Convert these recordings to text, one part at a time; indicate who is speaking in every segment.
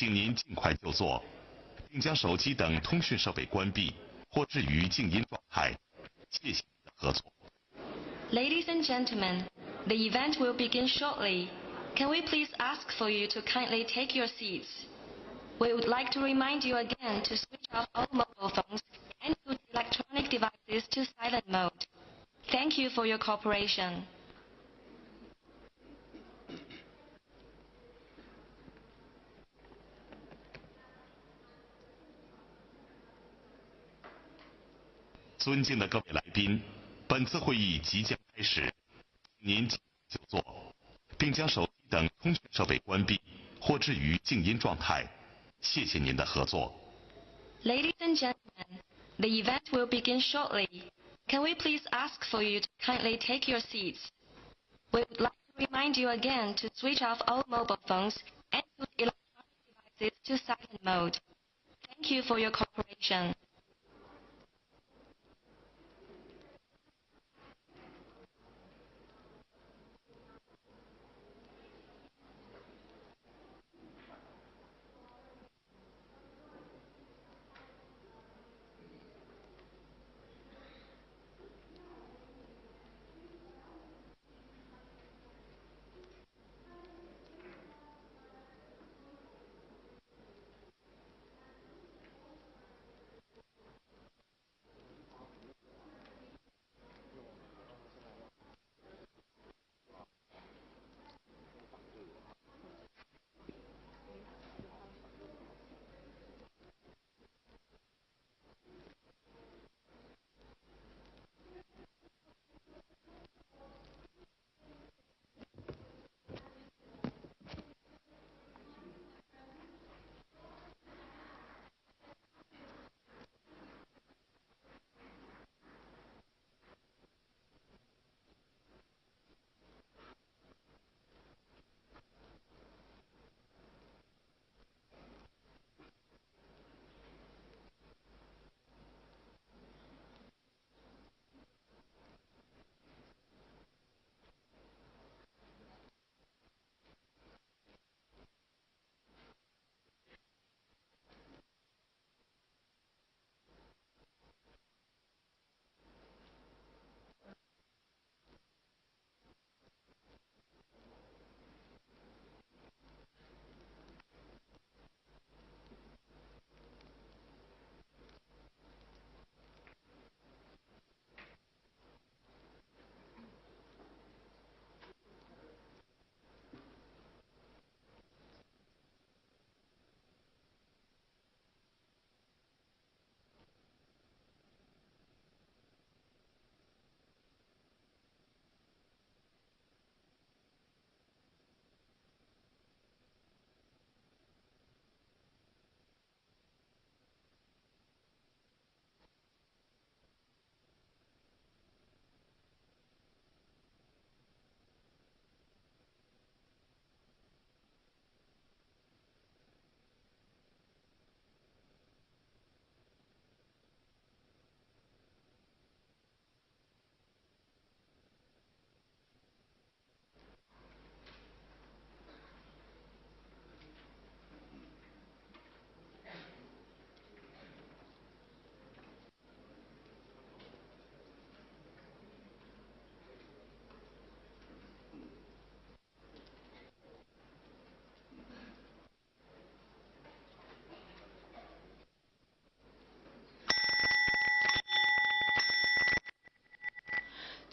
Speaker 1: 请您尽快就座，并将手机等通讯设备关闭或置于静音状态。谢谢您的合作。
Speaker 2: Ladies and gentlemen, the event will begin shortly. Can we please ask for you to kindly take your seats? We would like to remind you again to switch off all mobile phones and put electronic devices to silent mode. Thank you for your cooperation. 尊敬的各位来宾，本次会议即将开始，请您尽快就座，并将手机等通讯设备关闭或置于静音状态。谢谢您的合作。Ladies and gentlemen, the event will begin shortly. Can we please ask for you to kindly take your seats? We would like to remind you again to switch off all mobile phones and put electronic devices to silent mode. Thank you for your cooperation.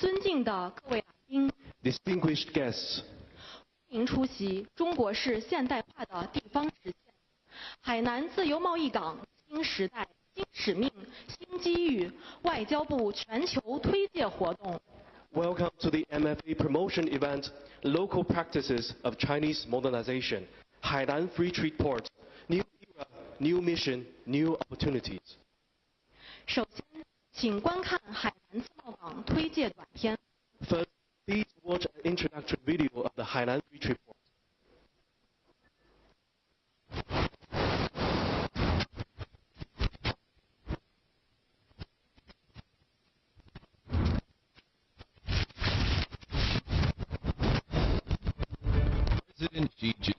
Speaker 3: 尊敬的各位来宾
Speaker 4: Distinguished guests,
Speaker 3: 欢迎出席中国式现代化的地方实现海南自由贸易港新时代新使命新机遇外交部全球推介活动。
Speaker 4: welcome to the MFA promotion event, Local Practices of Chinese Modernization, Hainan Free Trade Port, New Era, New Mission, New Opportunities.
Speaker 3: 首先，请观看海南自贸港推介短片。
Speaker 4: First, please watch an introductory video of the Hainan Free Trade Port.
Speaker 5: President Xi Jinping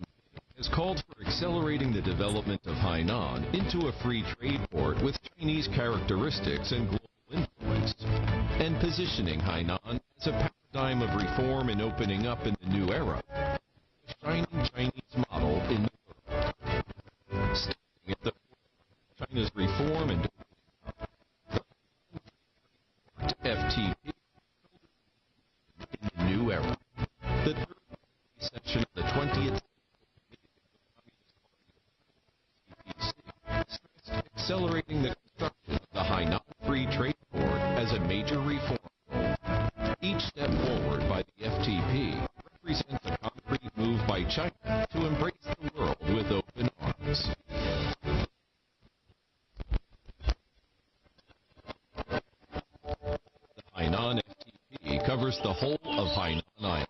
Speaker 5: has called called for accelerating the development of Hainan into a free trade port with Chinese characteristics and global influence, and positioning Hainan as a paradigm of reform and opening up in the new era, a shining Chinese model in the world. Standing at the core of China's reform and FTP in the new era. The third section of the 20th stressed accelerating the construction of the Hainan Free Trade Port as a major reform goal. Each step forward by the FTP represents a concrete move by China to embrace the world with open arms. The Hainan FTP covers the whole of Hainan Island.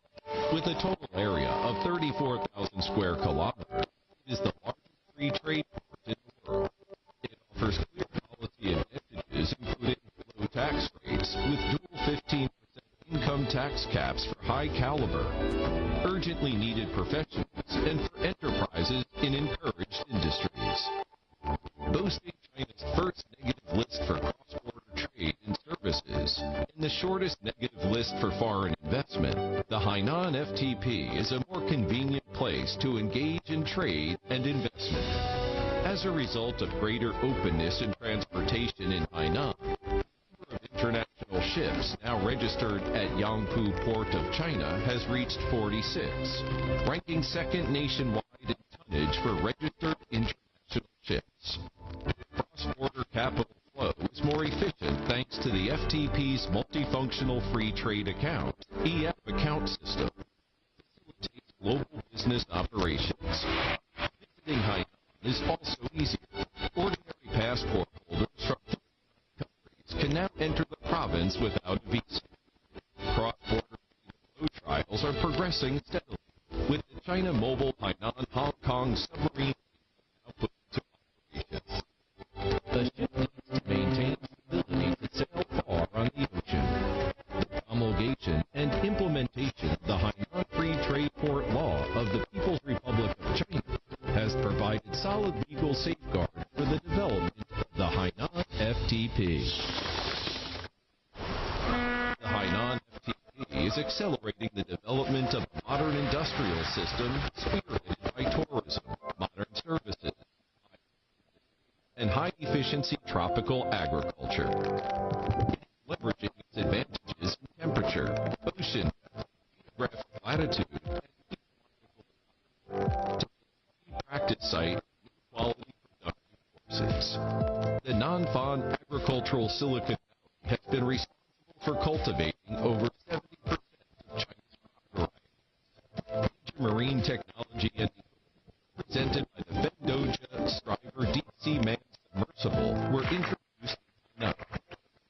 Speaker 5: With a total area of 34,000 square kilometers, it is the largest free trade port in the world. It offers clear policy advantages, including low tax rates with dual 15% income tax caps for high caliber, urgently needed professionals, and for enterprises in encouraged industries. Boasting China's first negative list for cross-border trade and services and the shortest negative list for foreign investment, the Hainan FTP is a more convenient place to engage in trade and investment. As a result of greater openness in transportation in Hainan, the number of international ships now registered at Yangpu Port of China has reached 46, ranking second nationwide in tonnage for registered international ships. Cross-border capital flow is more efficient thanks to the FTP's multifunctional free trade account, EF account system. It facilitates global business operations. Visiting Hainan is also easier. Ordinary passport holders from countries can now enter the province without a visa. Cross-border flow trials are progressing steadily, with the China Mobile Hainan-Hong Kong submarine now put into operation. The ship needs to maintain ability to sail far on the ocean. The promulgation and implementation of the Hainan Free Trade Port Law of the People's Republic of China has provided solid legal safeguards for the development of the Hainan FTP. The Hainan FTP is accelerating the development of a modern industrial system spearheaded by tourism, modern services, and high-efficiency tropical agriculture. Leveraging its advantages in temperature, ocean, geographic latitude, and practice site and quality productive courses. The Nanfan Agricultural Silicon Valley has been responsible for cultivating over 70% of China's crop varieties. Marine technology and presented by the Fendoja Striver Deep-Sea Manned Submersible were introduced in Hainan.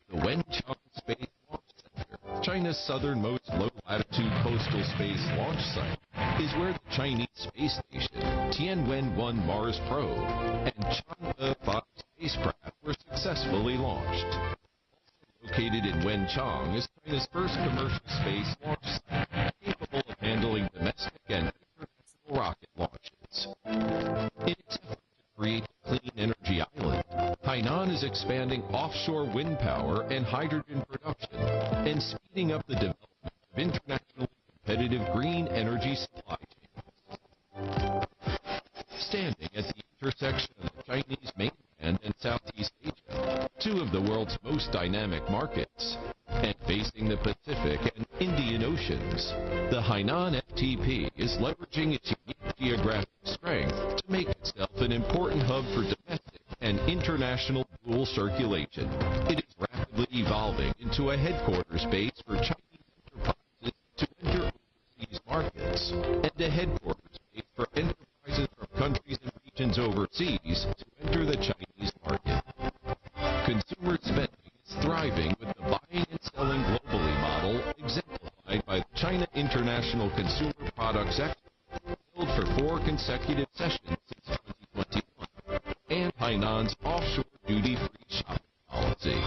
Speaker 5: The Wenchang Space Launch Center, China's southernmost low-latitude coastal space launch site, is where the Chinese space station, Tianwen-1 Mars probe, and Chang'e 5 spacecraft were successfully launched. Also located in Wenchang is China's first commercial space launch site, capable of handling domestic and international rocket launches. In its effort to create a clean energy island, Hainan is expanding offshore wind power and hydrogen production and speeding up the development of internationally competitive green energy supply chains. Standing at the intersection of the Chinese mainland and Southeast Asia, two of the world's most dynamic markets, and facing the Pacific and Indian Oceans, the Hainan FTP is leveraging its unique geographic strength to make itself an important hub for domestic and international dual circulation. It is rapidly evolving into a headquarters base for Chinese enterprises to enter overseas markets, and a headquarters base for enterprises from countries and regions overseas to enter the Chinese market. Consumer spending is thriving with the buying and selling globally model exemplified by the China International Consumer Products Expo, held for 4 consecutive sessions since 2021, and Hainan's offshore duty-free shopping policy.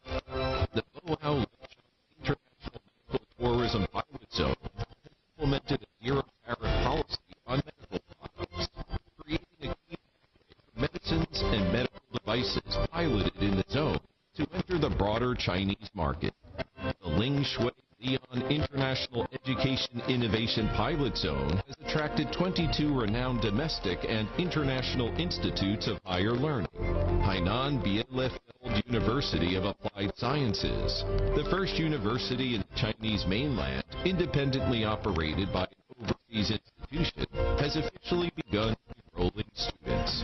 Speaker 5: The Boao International Medical Tourism Pilot Zone has implemented a zero-tariff policy on medical products. piloted in the zone to enter the broader Chinese market. The Ling Shui Leon International Education Innovation Pilot Zone has attracted 22 renowned domestic and international institutes of higher learning. Hainan Bielefeld University of Applied Sciences, the first university in the Chinese mainland independently operated by an overseas institution, has officially begun enrolling students.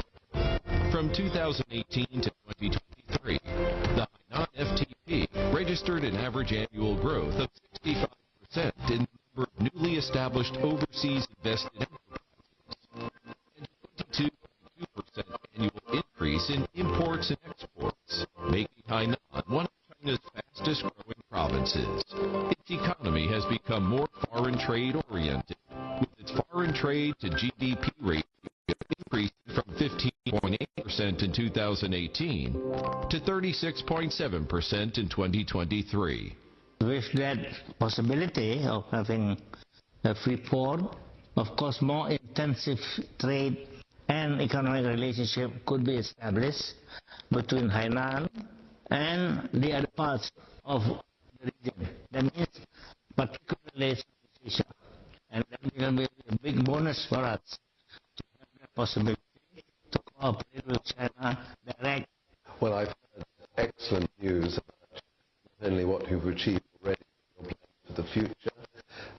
Speaker 5: From 2018 to 2023, the Hainan FTP registered an average annual growth of 65% in the number of newly established overseas invested enterprises and 22% annual increase in imports and exports, making Hainan one of China's fastest growing provinces. Its economy has become more foreign trade oriented, with its foreign trade to GDP ratio increasing from 15.8% in 2018 to 36.7% in 2023.
Speaker 6: With that possibility of having a free port, of course more intensive trade and economic relationship could be established between Hainan and the other parts of the region. That means particularly Southeast Asia. And that will be a big bonus for us to have that possibility to cooperate with China direct.
Speaker 7: Well, I've heard excellent news about not only what you've achieved already, your plans for the future,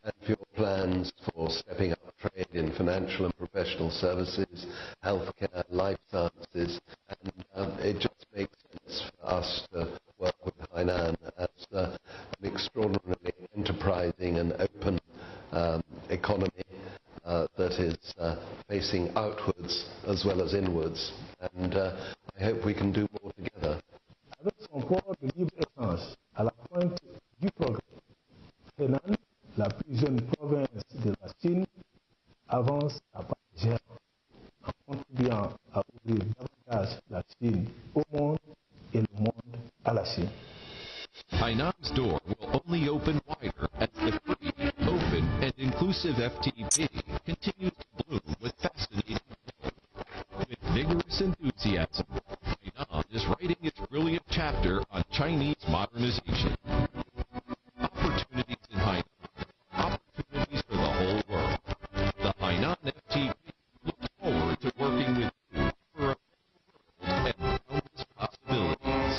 Speaker 7: and for your plans for stepping up trade in financial and professional services, healthcare, life sciences, and it just makes sense for us to work with Hainan as an extraordinarily enterprising and open economy that is facing outwards as well as inwards, and I hope we can do more together.
Speaker 8: Avec son port de libre-échange à la pointe du progrès, Hainan, la plus jeune province de la Chine, avance à pas légère en contribuant à ouvrir davantage la Chine au monde et le monde à la Chine.
Speaker 5: Hainan's door will only open wider as the free, open, and inclusive FTP continues to bloom with fascinating growth. With vigorous enthusiasm, Hainan is writing its brilliant chapter on Chinese modernization. Opportunities in Hainan, opportunities for the whole world. The Hainan FTP looks forward to working with you for a better world and boundless possibilities.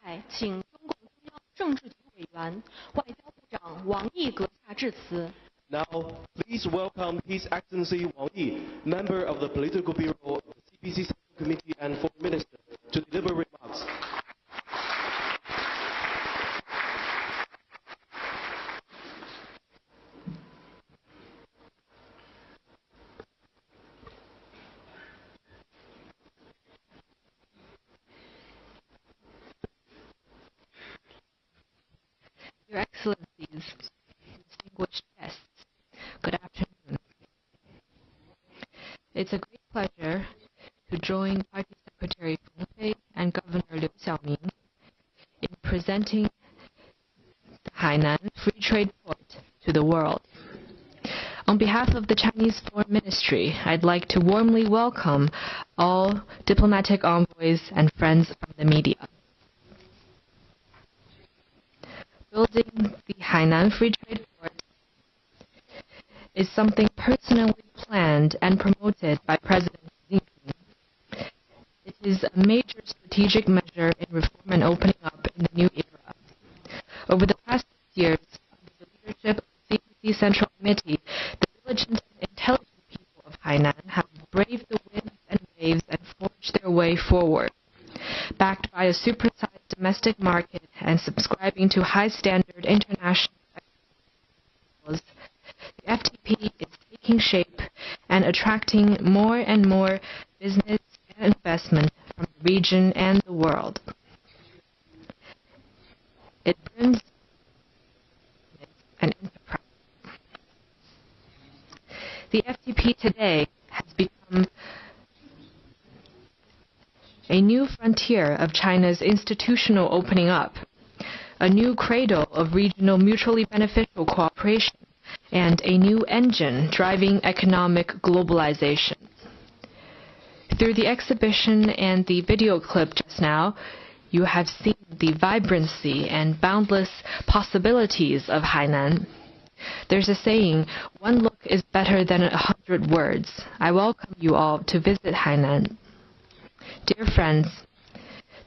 Speaker 3: Now, 请中共中央政治局委员、外交部长王毅阁下致辞。
Speaker 4: Now, please welcome His Excellency Wang Yi, member of the Political Bureau of the CPC Central Committee and Foreign Minister, to deliver remarks.
Speaker 9: Your Excellencies, distinguished guests, good afternoon. It's a great pleasure to join Party Secretary Feng Fei and Governor Liu Xiaoming in presenting the Hainan Free Trade Port to the world. On behalf of the Chinese Foreign Ministry, I'd like to warmly welcome all diplomatic envoys and friends from the media. Building the Hainan Free Trade Port is something personally planned and promoted by President Xi Jinping. It is a major strategic measure in reform and opening up in the new era. Over the past 6 years, under the leadership of the CPC Central Committee, the diligent and intelligent people of Hainan have braved the winds and waves and forged their way forward. Backed by a supersized domestic market and subscribing to high-standard international standards, the FTP is taking shape and attracting more and more business and investment from the region and the world. It brings an enterprise. The FTP today has become a new frontier of China's institutional opening up. a new cradle of regional mutually beneficial cooperation, and a new engine driving economic globalization. Through the exhibition and the video clip just now, you have seen the vibrancy and boundless possibilities of Hainan. There's a saying, one look is better than 100 words. I welcome you all to visit Hainan. Dear friends,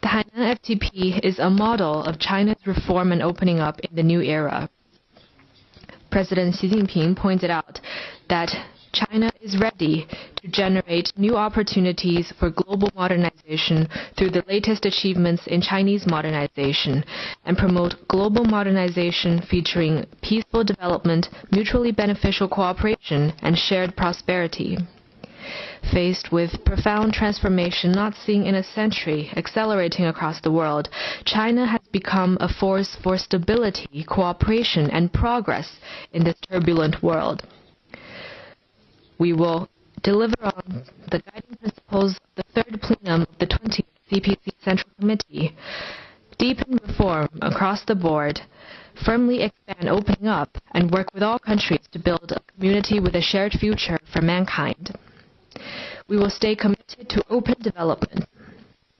Speaker 9: the Hainan FTP is a model of China's reform and opening up in the new era. President Xi Jinping pointed out that China is ready to generate new opportunities for global modernization through the latest achievements in Chinese modernization and promote global modernization featuring peaceful development, mutually beneficial cooperation, and shared prosperity. Faced with profound transformation not seen in a century accelerating across the world, China has become a force for stability, cooperation, and progress in this turbulent world. We will deliver on the guiding principles of the third plenum of the 20th CPC Central Committee, deepen reform across the board, firmly expand opening up, and work with all countries to build a community with a shared future for mankind. We will stay committed to open development.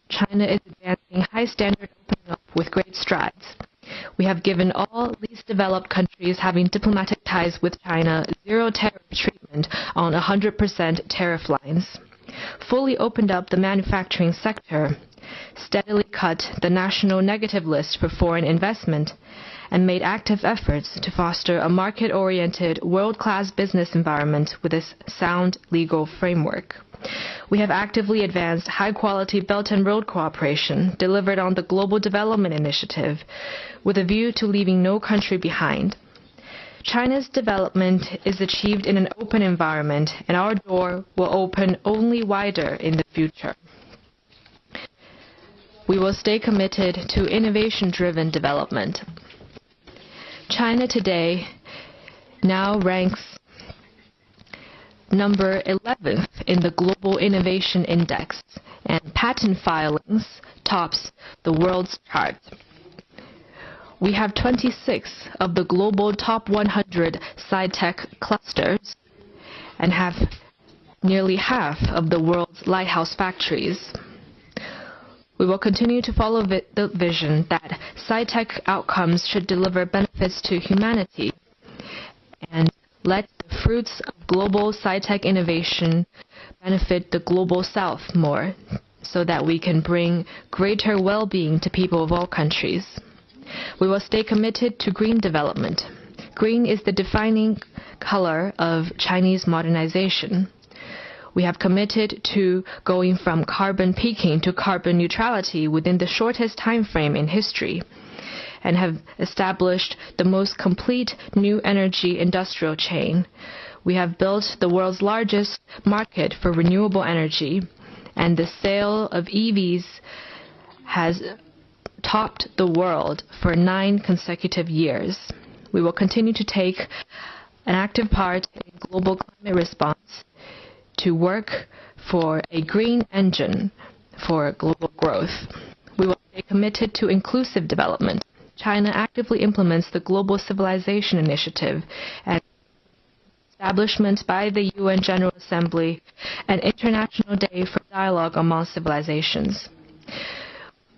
Speaker 9: China is advancing high standard opening up with great strides. We have given all least developed countries having diplomatic ties with China zero tariff treatment on 100% tariff lines, fully opened up the manufacturing sector, steadily cut the national negative list for foreign investment, and made active efforts to foster a market-oriented, world-class business environment with a sound legal framework. We have actively advanced high-quality Belt and Road cooperation, delivered on the Global Development Initiative, with a view to leaving no country behind. China's development is achieved in an open environment, and our door will open only wider in the future. We will stay committed to innovation-driven development. China today now ranks number 11th in the Global Innovation Index, and patent filings tops the world's chart. We have 26 of the global top 100 sci-tech clusters and have nearly half of the world's lighthouse factories. We will continue to follow the vision that sci-tech outcomes should deliver benefits to humanity and let the fruits of global sci-tech innovation benefit the global south more, so that we can bring greater well-being to people of all countries. We will stay committed to green development. Green is the defining color of Chinese modernization. We have committed to going from carbon peaking to carbon neutrality within the shortest time frame in history, and have established the most complete new energy industrial chain. We have built the world's largest market for renewable energy, and the sale of EVs has topped the world for 9 consecutive years. We will continue to take an active part in global climate response to work for a green engine for global growth. We will stay committed to inclusive development. China actively implements the Global Civilization Initiative and establishment by the UN General Assembly an International Day for Dialogue Among Civilizations.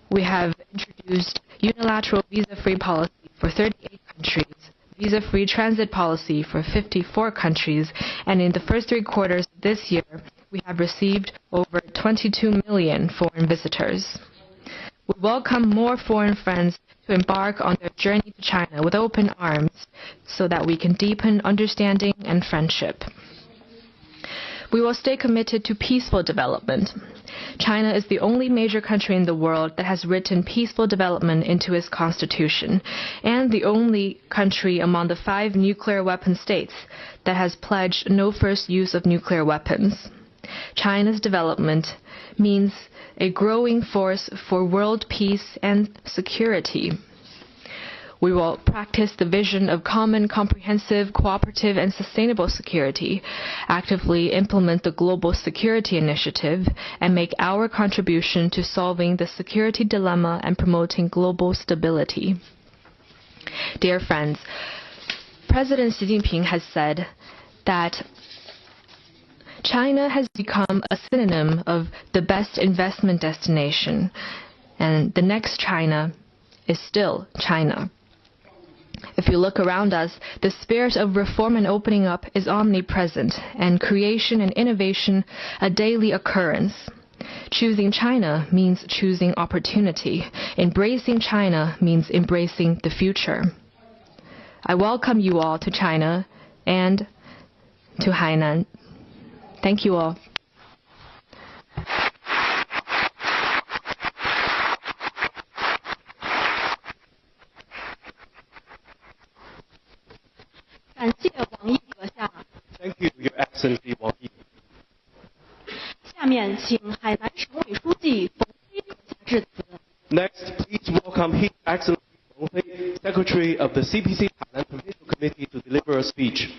Speaker 9: We have introduced unilateral visa-free policy for 38 countries, visa-free transit policy for 54 countries, and in the first 3 quarters of this year, we have received over 22 million foreign visitors. We welcome more foreign friends to embark on their journey to China with open arms so that we can deepen understanding and friendship. We will stay committed to peaceful development. China is the only major country in the world that has written peaceful development into its constitution, and the only country among the 5 nuclear weapon states that has pledged no first use of nuclear weapons. China's development means a growing force for world peace and security. We will practice the vision of common, comprehensive, cooperative, and sustainable security, actively implement the Global Security Initiative, and make our contribution to solving the security dilemma and promoting global stability. Dear friends, President Xi Jinping has said that China has become a synonym of the best investment destination, and the next China is still China. If you look around us, the spirit of reform and opening up is omnipresent, and creation and innovation a daily occurrence. Choosing China means choosing opportunity. Embracing China means embracing the future. I welcome you all to China and to Hainan. Thank you all.
Speaker 3: 感谢王毅阁下。
Speaker 4: Thank you, Your Excellency Wang Yi.
Speaker 3: 下面请海南省委书记冯飞阁下致辞。
Speaker 4: Next, please welcome His Excellency Wang Fei, Secretary of the CPC Hainan Provincial Committee, to deliver a speech.